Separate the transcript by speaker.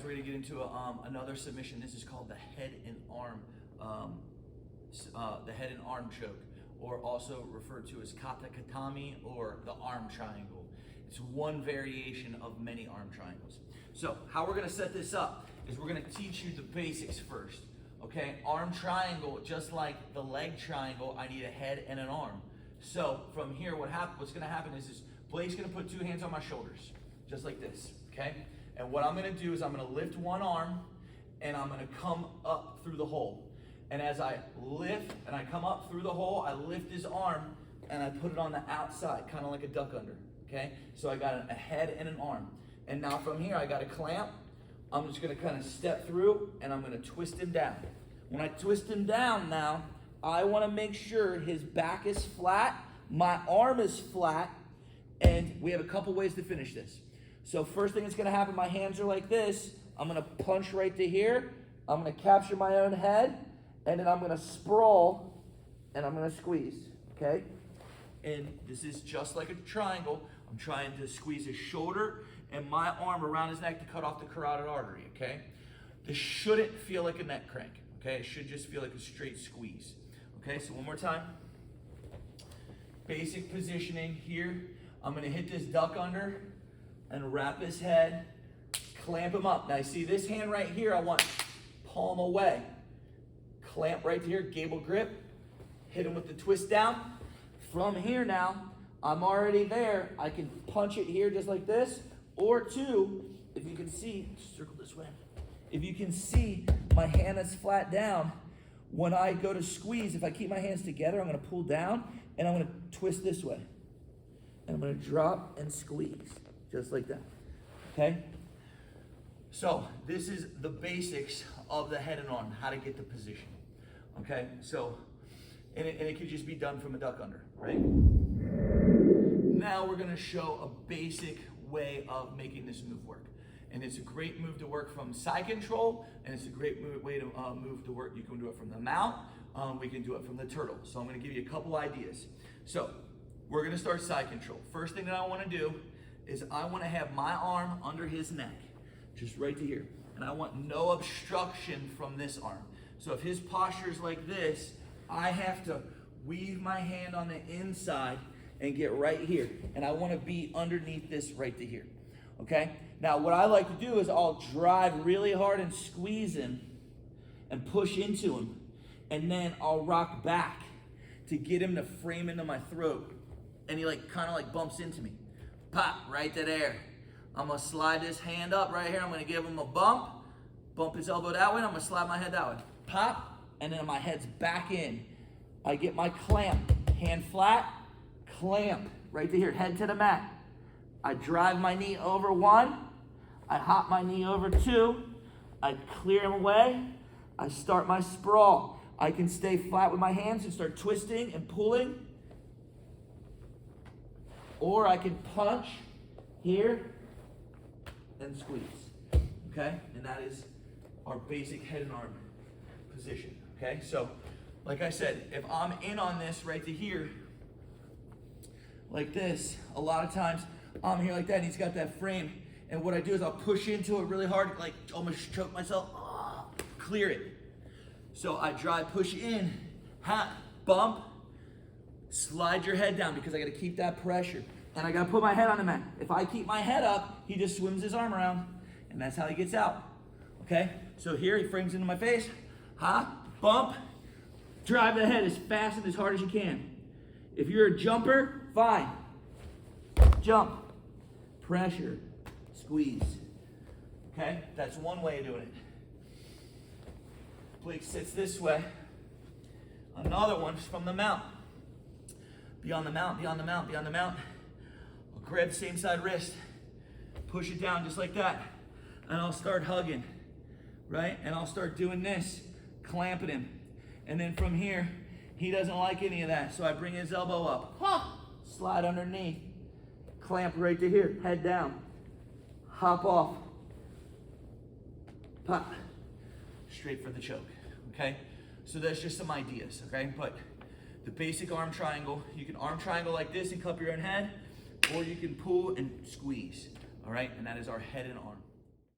Speaker 1: we're gonna get into another submission. This is called the head and arm choke, or also referred to as kata katami or the arm triangle. It's one variation of many arm triangles. So how we're gonna set this up is we're gonna teach you the basics first. Okay, arm triangle, just like the leg triangle, I need a head and an arm. So from here, what's gonna happen is Blake's gonna put two hands on my shoulders, just like this, okay? And what I'm gonna do is I'm gonna lift one arm and I'm gonna come up through the hole. And as I lift and I come up through the hole, I lift his arm and I put it on the outside, kind of like a duck under, okay? So I got a head and an arm. And now from here, I got a clamp. I'm just gonna kind of step through and I'm gonna twist him down. When I twist him down now, I wanna make sure his back is flat, my arm is flat, and we have a couple ways to finish this. So first thing that's gonna happen, my hands are like this. I'm gonna punch right to here. I'm gonna capture my own head, and then I'm gonna sprawl, and I'm gonna squeeze, okay? And this is just like a triangle. I'm trying to squeeze his shoulder and my arm around his neck to cut off the carotid artery, okay? This shouldn't feel like a neck crank, okay? It should just feel like a straight squeeze, okay? So one more time. Basic positioning here. I'm gonna hit this duck under and wrap his head, clamp him up. Now you see this hand right here, I want palm away. Clamp right here, gable grip, hit him with the twist down. From here now, I'm already there. I can punch it here just like this, or two, if you can see, circle this way. If you can see my hand that's flat down, when I go to squeeze, if I keep my hands together, I'm gonna pull down and I'm gonna twist this way. And I'm gonna drop and squeeze, just like that, okay? So this is the basics of the head and arm, how to get the position, okay? So, and it could just be done from a duck under, right? Now we're gonna show a basic way of making this move work. And it's a great move to work from side control, and it's a great way to move to work. You can do it from the mount, we can do it from the turtle. So I'm gonna give you a couple ideas. So we're gonna start side control. First thing that I wanna do is I wanna have my arm under his neck, just right to here. And I want no obstruction from this arm. So if his posture is like this, I have to weave my hand on the inside and get right here. And I wanna be underneath this right to here, okay? Now what I like to do is I'll drive really hard and squeeze him and push into him. And then I'll rock back to get him to frame into my throat. And he kind of bumps into me. Pop, right to there. I'm gonna slide this hand up right here. I'm gonna give him a bump his elbow that way, and I'm gonna slide my head that way. Pop, and then my head's back in. I get my clamp, hand flat, clamp, right to here, head to the mat. I drive my knee over one, I hop my knee over two, I clear him away, I start my sprawl. I can stay flat with my hands and start twisting and pulling, or I can punch here and squeeze, okay? And that is our basic head and arm position, okay? So, like I said, if I'm in on this right to here, like this, a lot of times I'm here like that and he's got that frame, and what I do is I'll push into it really hard, almost choke myself, clear it. So I drive, push in, bump, slide your head down because I gotta keep that pressure. And I gotta put my head on the mat. If I keep my head up, he just swims his arm around, and that's how he gets out, okay? So here he frames into my face, bump, drive the head as fast and as hard as you can. If you're a jumper, fine. Jump, pressure, squeeze, okay? That's one way of doing it. Blake sits this way. Another one from the mount. Be on the mount, be on the mount, be on the mount. I'll grab the same side wrist, push it down just like that, and I'll start hugging, right? And I'll start doing this, clamping him. And then from here, he doesn't like any of that, so I bring his elbow up, slide underneath, clamp right to here, head down, hop off, pop, straight for the choke, okay? So that's just some ideas, okay? But the basic arm triangle, you can arm triangle like this and cup your own head, or you can pull and squeeze, all right? And that is our head and arm.